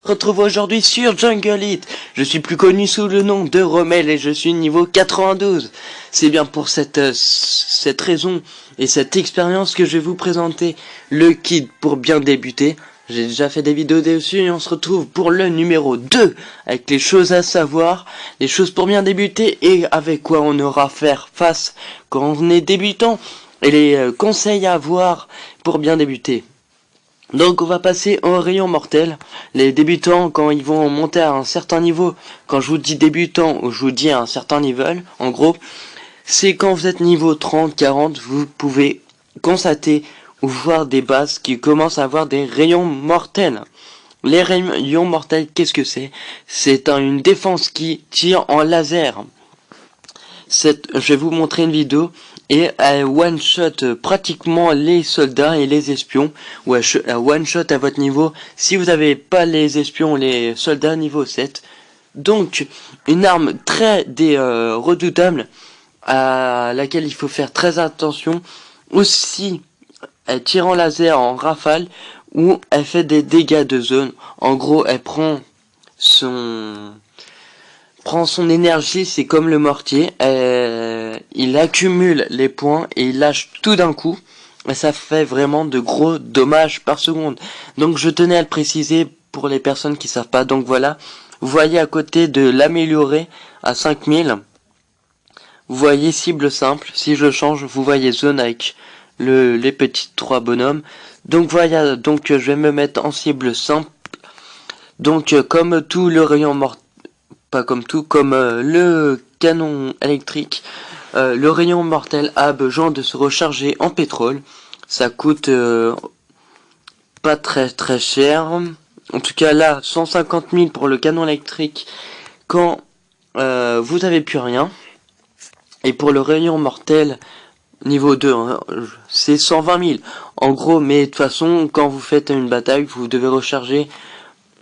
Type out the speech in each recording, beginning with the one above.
Retrouve aujourd'hui sur Jungle Hit. Je suis plus connu sous le nom de Rommel et je suis niveau 92. C'est bien pour cette raison et cette expérience que je vais vous présenter le kit pour bien débuter. J'ai déjà fait des vidéos dessus et on se retrouve pour le numéro 2 avec les choses à savoir, les choses pour bien débuter et avec quoi on aura à faire face quand on est débutant et les conseils à avoir pour bien débuter. Donc on va passer au rayon mortel. Les débutants, quand ils vont monter à un certain niveau, quand je vous dis débutant ou je vous dis à un certain niveau, en gros, c'est quand vous êtes niveau 30, 40, vous pouvez constater ou voir des bases qui commencent à avoir des rayons mortels. Les rayons mortels, qu'est-ce que c'est? C'est une défense qui tire en laser. Je vais vous montrer une vidéo et elle one shot pratiquement les soldats et les espions, ou elle one shot à votre niveau si vous n'avez pas les espions ou les soldats niveau 7. Donc une arme très redoutable à laquelle il faut faire très attention. Aussi elle tire en laser en rafale ou elle fait des dégâts de zone. En gros elle prend son énergie, c'est comme le mortier, il accumule les points et il lâche tout d'un coup, et ça fait vraiment de gros dommages par seconde. Donc je tenais à le préciser pour les personnes qui savent pas. Donc voilà, vous voyez à côté de l'améliorer à 5000, vous voyez cible simple. Si je change, vous voyez zone avec les petits 3 bonhommes. Donc voilà, donc je vais me mettre en cible simple. Donc comme tout le rayon mortel, pas comme tout, comme le canon électrique, le rayon mortel a besoin de se recharger en pétrole. Ça coûte pas très cher. En tout cas là, 150 000 pour le canon électrique quand vous avez plus rien. Et pour le rayon mortel niveau 2, hein, c'est 120 000. En gros, mais de toute façon, quand vous faites une bataille, vous devez recharger.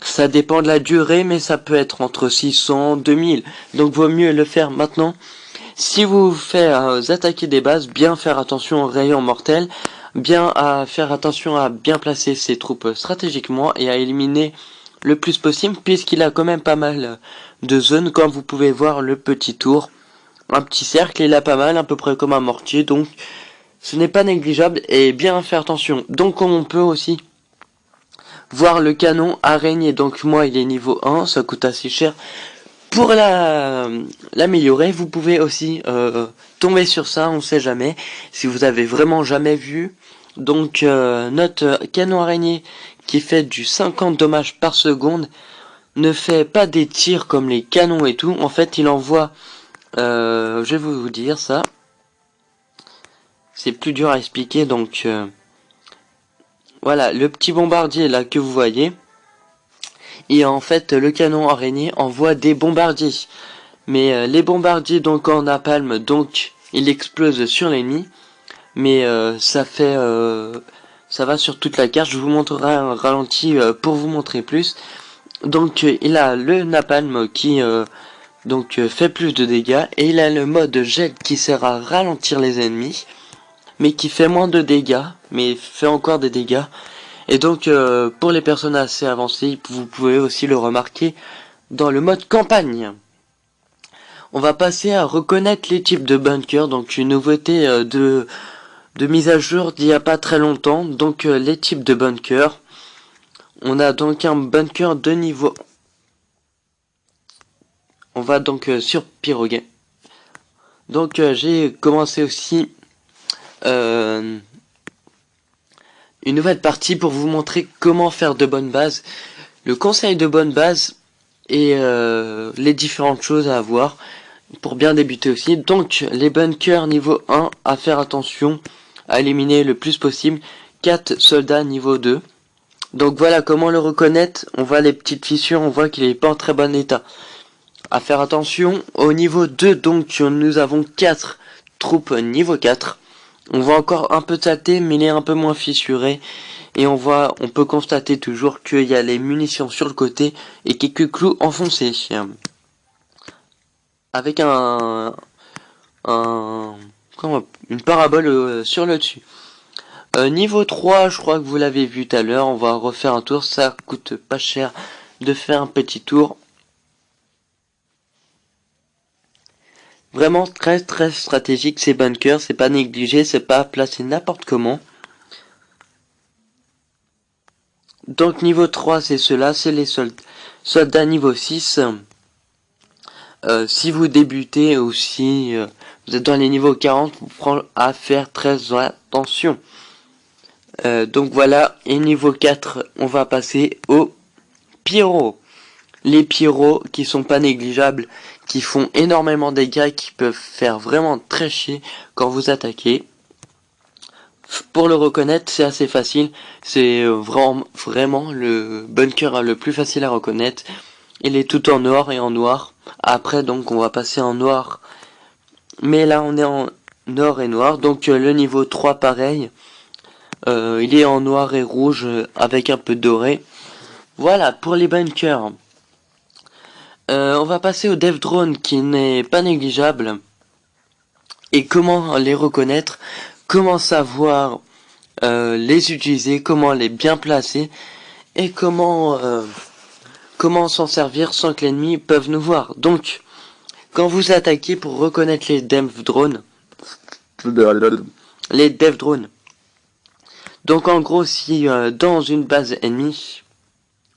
Ça dépend de la durée, mais ça peut être entre 600 2000. Donc vaut mieux le faire maintenant. Si vous faites attaquer des bases, bien faire attention aux rayons mortels, bien à faire attention à bien placer ses troupes stratégiquement et à éliminer le plus possible, puisqu'il a quand même pas mal de zones. Comme vous pouvez voir, le petit tour, un petit cercle, il a pas mal, à peu près comme un mortier, donc ce n'est pas négligeable et bien faire attention. Donc on peut aussi voir le canon araignée. Donc moi il est niveau 1, ça coûte assez cher. Pour l'améliorer, vous pouvez aussi tomber sur ça, on sait jamais, si vous avez vraiment jamais vu. Donc notre canon araignée qui fait du 50 dommages par seconde ne fait pas des tirs comme les canons et tout. En fait il envoie, je vais vous dire ça, c'est plus dur à expliquer. Donc voilà, le petit bombardier là que vous voyez. Et en fait, le canon araignée envoie des bombardiers. Mais les bombardiers donc en napalm, donc il explose sur l'ennemi. Mais ça va sur toute la carte. Je vous montrerai un ralenti pour vous montrer plus. Donc il a le napalm qui fait plus de dégâts. Et il a le mode gel qui sert à ralentir les ennemis. Mais qui fait moins de dégâts. Mais fait encore des dégâts. Et donc pour les personnes assez avancées, vous pouvez aussi le remarquer dans le mode campagne. On va passer à reconnaître les types de bunkers, donc une nouveauté de mise à jour d'il n'y a pas très longtemps. Donc les types de bunkers. On a donc un bunker de niveau. On va donc sur Pyroguet. Donc j'ai commencé aussi une nouvelle partie pour vous montrer comment faire de bonnes bases, le conseil de bonnes bases et les différentes choses à avoir pour bien débuter aussi. Donc les bunkers niveau 1, à faire attention à éliminer le plus possible 4 soldats niveau 2. Donc voilà comment le reconnaître. On voit les petites fissures, on voit qu'il n'est pas en très bon état. À faire attention au niveau 2, donc nous avons 4 troupes niveau 4. On voit encore un peu de saleté, mais il est un peu moins fissuré. Et on peut constater toujours qu'il y a les munitions sur le côté et quelques clous enfoncés. Avec une parabole sur le dessus. Niveau 3, je crois que vous l'avez vu tout à l'heure. On va refaire un tour, ça coûte pas cher de faire un petit tour. Vraiment très stratégique ces bunkers, c'est pas négligé, c'est pas placé n'importe comment. Donc niveau 3 c'est cela, c'est les soldats niveau 6. Si vous débutez ou si vous êtes dans les niveaux 40, vous prenez à faire très attention. Donc voilà, et niveau 4, on va passer aux pyros. Les pyros qui sont pas négligeables, qui font énormément de dégâts, qui peuvent faire vraiment très chier quand vous attaquez. Pour le reconnaître, c'est assez facile. C'est vraiment le bunker le plus facile à reconnaître. Il est tout en noir et en noir. Après, donc, on va passer en noir. Mais là, on est en or et noir. Donc, le niveau 3, pareil. Il est en noir et rouge avec un peu de doré. Voilà, pour les bunkers. On va passer au dev drone qui n'est pas négligeable. Et comment les reconnaître, comment savoir les utiliser, comment les bien placer et comment s'en servir sans que l'ennemi puisse nous voir. Donc, quand vous attaquez pour reconnaître les dev drones, donc en gros si dans une base ennemie,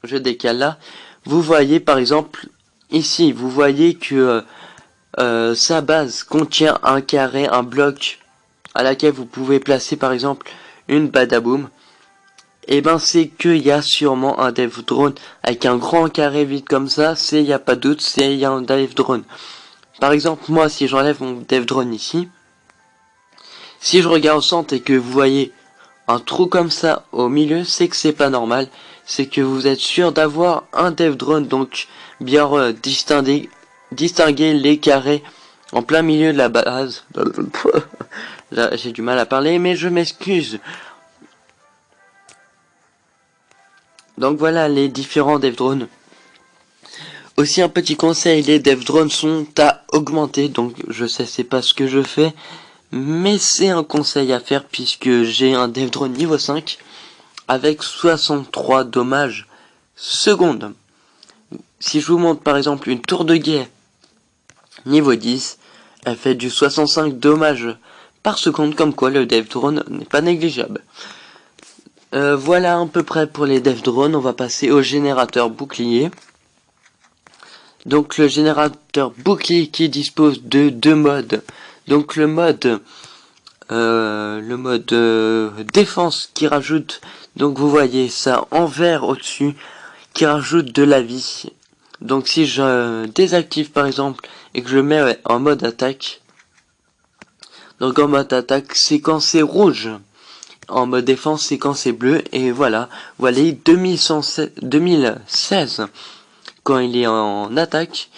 je décale là, vous voyez par exemple ici, vous voyez que sa base contient un carré, un bloc à laquelle vous pouvez placer par exemple une badaboom. Et ben c'est qu'il y a sûrement un dev drone avec un grand carré vide comme ça, c'est y a pas de doute, c'est y a un dev drone. Par exemple moi si j'enlève mon dev drone ici, si je regarde au centre et que vous voyez un trou comme ça au milieu, c'est que c'est pas normal, c'est que vous êtes sûr d'avoir un dev drone, donc bien distinguer les carrés en plein milieu de la base. Là j'ai du mal à parler mais je m'excuse. Donc voilà les différents dev drones. Aussi un petit conseil, les dev drones sont à augmenter, donc je sais c'est pas ce que je fais, mais c'est un conseil à faire puisque j'ai un dev drone niveau 5 avec 63 dommages secondes. Si je vous montre par exemple une tour de guet niveau 10, elle fait du 65 dommages par seconde, comme quoi le dev drone n'est pas négligeable. Voilà à peu près pour les dev drones, on va passer au générateur bouclier. Donc le générateur bouclier qui dispose de deux modes. Donc le mode défense qui rajoute, donc vous voyez ça en vert au-dessus, qui rajoute de la vie. Donc si je désactive par exemple et que je mets en mode attaque, donc en mode attaque c'est quand c'est rouge, en mode défense c'est quand c'est bleu, et voilà, vous voyez 2016 quand il est en attaque.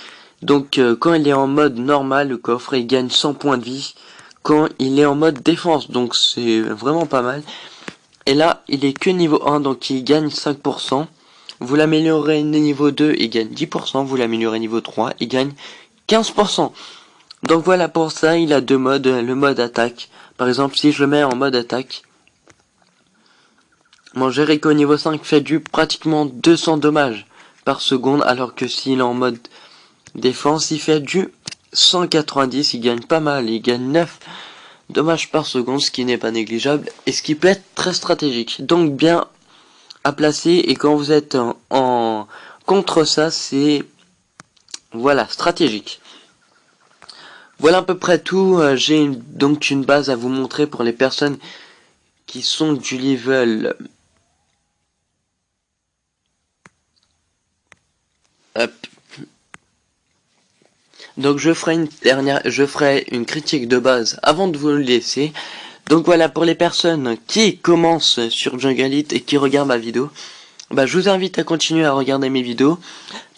Donc quand il est en mode normal, le coffre il gagne 100 points de vie quand il est en mode défense, donc c'est vraiment pas mal. Et là il est que niveau 1, donc il gagne 5%. Vous l'améliorez niveau 2, il gagne 10%. Vous l'améliorez niveau 3, il gagne 15%. Donc voilà, pour ça il a deux modes. Le mode attaque, par exemple si je le mets en mode attaque, mon Jericho niveau 5 fait du pratiquement 200 dommages par seconde, alors que s'il est en mode défense, il fait du 190, il gagne pas mal, il gagne 9 dommages par seconde, ce qui n'est pas négligeable, et ce qui peut être très stratégique. Donc bien à placer, et quand vous êtes en contre ça, c'est voilà, stratégique. Voilà à peu près tout, j'ai donc une base à vous montrer pour les personnes qui sont du level... Hop. Donc je ferai une critique de base avant de vous le laisser. Donc voilà, pour les personnes qui commencent sur Jungle Elite et qui regardent ma vidéo, bah je vous invite à continuer à regarder mes vidéos.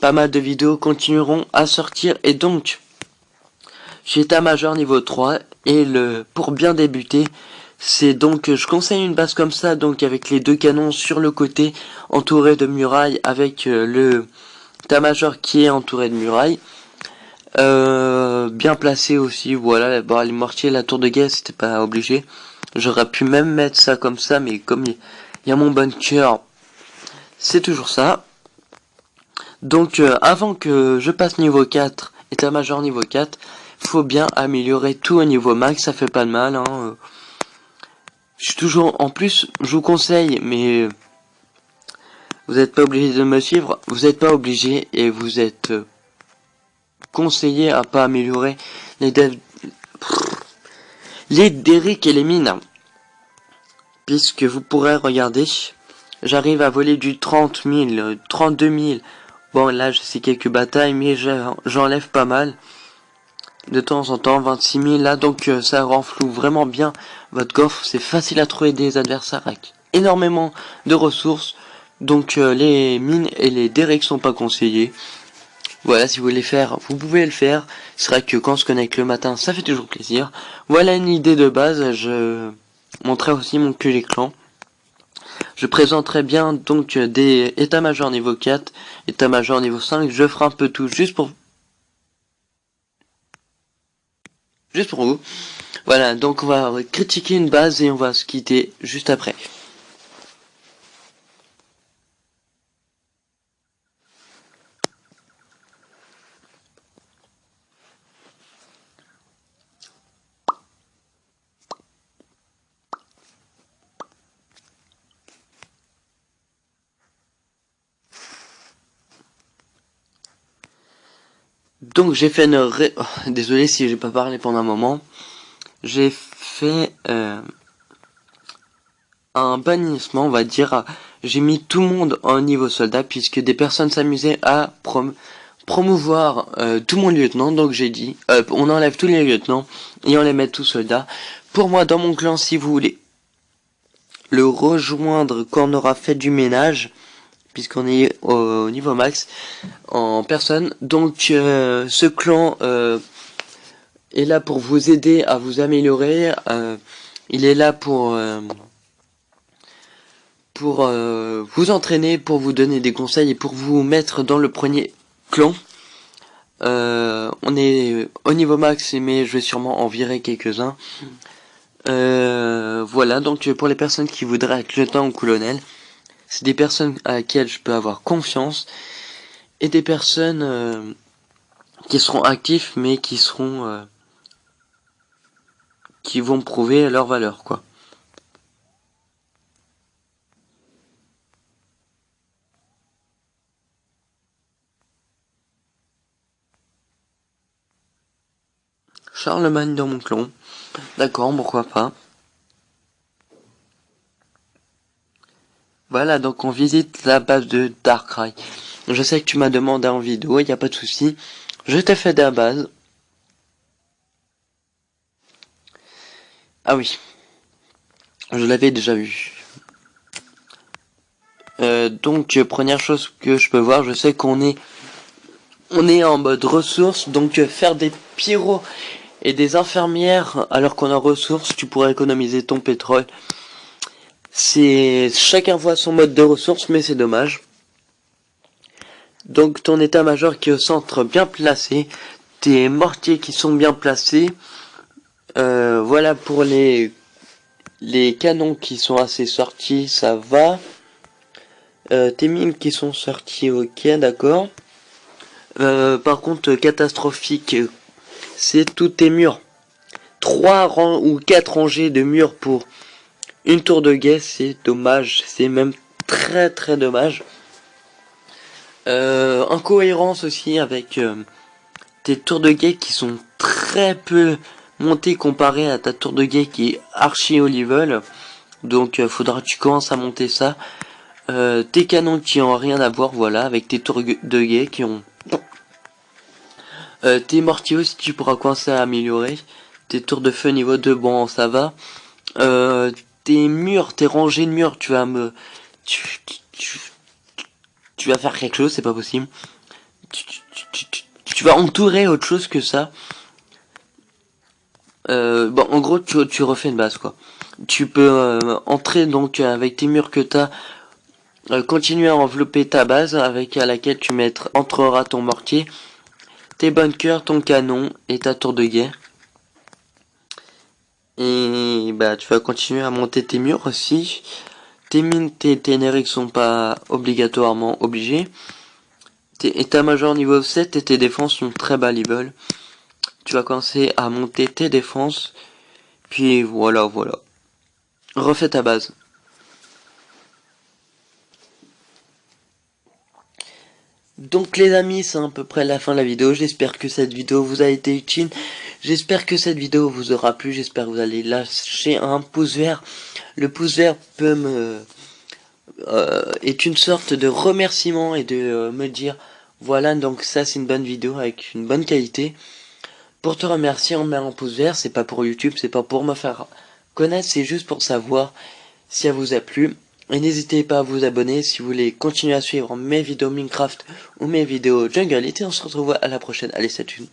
Pas mal de vidéos continueront à sortir, et donc j'ai état-major niveau 3, et pour bien débuter, c'est donc je conseille une base comme ça, donc avec les deux canons sur le côté entouré de murailles, avec le état-major qui est entouré de murailles. Bien placé aussi, voilà, les mortiers, la tour de guet, c'était pas obligé. J'aurais pu même mettre ça comme ça, mais comme il y a mon bunker, c'est toujours ça. Donc avant que je passe niveau 4, état-major niveau 4, faut bien améliorer tout au niveau max, ça fait pas de mal. Hein. Je suis toujours, en plus, je vous conseille, mais vous n'êtes pas obligé de me suivre, vous n'êtes pas obligé et vous êtes conseillé à pas améliorer les devs, les Derrick et les mines, puisque vous pourrez regarder, j'arrive à voler du 30 000, 32 000. Bon, là, c'est quelques batailles, mais j'enlève pas mal. De temps en temps, 26 000, là, donc ça renfloue vraiment bien votre coffre. C'est facile à trouver des adversaires avec énormément de ressources. Donc les mines et les derricks sont pas conseillés. Voilà, si vous voulez faire, vous pouvez le faire. C'est vrai que quand on se connecte le matin, ça fait toujours plaisir. Voilà une idée de base. Je montrerai aussi mon QG clan. Je présenterai bien donc des états-majors niveau 4, états-majors niveau 5. Je ferai un peu tout juste pour vous. Voilà, donc on va critiquer une base et on va se quitter juste après. Donc j'ai fait une désolé si j'ai pas parlé pendant un moment. J'ai fait un bannissement, on va dire. J'ai mis tout le monde en niveau soldat puisque des personnes s'amusaient à promouvoir tout mon lieutenant. Donc j'ai dit, on enlève tous les lieutenants et on les met tous soldats. Pour moi, dans mon clan, si vous voulez le rejoindre quand on aura fait du ménage, puisqu'on est au niveau max en personne. Donc ce clan est là pour vous aider à vous améliorer. Il est là pour vous entraîner, pour vous donner des conseils et pour vous mettre dans le premier clan. On est au niveau max, mais je vais sûrement en virer quelques-uns. Voilà, donc pour les personnes qui voudraient être lieutenant ou colonel, c'est des personnes à laquelle je peux avoir confiance et des personnes qui seront actifs mais qui seront qui vont prouver leur valeur, quoi. Charlemagne dans mon clan. D'accord, pourquoi pas. Voilà, donc on visite la base de Darkrai. Je sais que tu m'as demandé en vidéo, il n'y a pas de souci. Je t'ai fait de la base. Ah oui, je l'avais déjà vu. Donc première chose que je peux voir, je sais qu'on est en mode ressources, donc faire des pyros et des infirmières alors qu'on a ressources, tu pourrais économiser ton pétrole. C'est chacun voit son mode de ressources, mais c'est dommage. Donc ton état-major qui est au centre bien placé, tes mortiers qui sont bien placés. Voilà pour les canons qui sont assez sortis, ça va. Tes mines qui sont sorties, ok, d'accord. Par contre, catastrophique, c'est tous tes murs. 3 rangs ou 4 rangées de murs pour une tour de guet, c'est dommage. C'est même très très dommage. Incohérence aussi avec tes tours de guet qui sont très peu montées comparé à ta tour de guet qui est archi haut level. Donc faudra que tu commences à monter ça. Tes canons qui ont rien à voir, voilà, avec tes tours de guet qui ont... tes mortiers aussi tu pourras commencer à améliorer. Tes tours de feu niveau 2, bon ça va. Tes murs, tes rangées de murs, tu vas me... Tu vas faire quelque chose, c'est pas possible. Tu vas entourer autre chose que ça. Bon, en gros, tu refais une base, quoi. Tu peux entrer donc avec tes murs que t'as, continuer à envelopper ta base avec à laquelle tu entreras ton mortier, tes bunkers, ton canon et ta tour de guerre. Et bah tu vas continuer à monter tes murs aussi. Tes mines, tes ténériques sont pas obligatoirement obligés. Tes états-major niveau 7 et tes défenses sont très bas level. Tu vas commencer à monter tes défenses. Puis voilà. Refais ta base. Donc les amis, c'est à peu près la fin de la vidéo. J'espère que cette vidéo vous a été utile. J'espère que cette vidéo vous aura plu. J'espère que vous allez lâcher un pouce vert. Le pouce vert peut est une sorte de remerciement et de me dire voilà, donc ça c'est une bonne vidéo avec une bonne qualité. Pour te remercier, on met un pouce vert. C'est pas pour YouTube, c'est pas pour me faire connaître, c'est juste pour savoir si elle vous a plu. Et n'hésitez pas à vous abonner si vous voulez continuer à suivre mes vidéos Minecraft ou mes vidéos Jungle. Et on se retrouve à la prochaine. Allez, c'est une.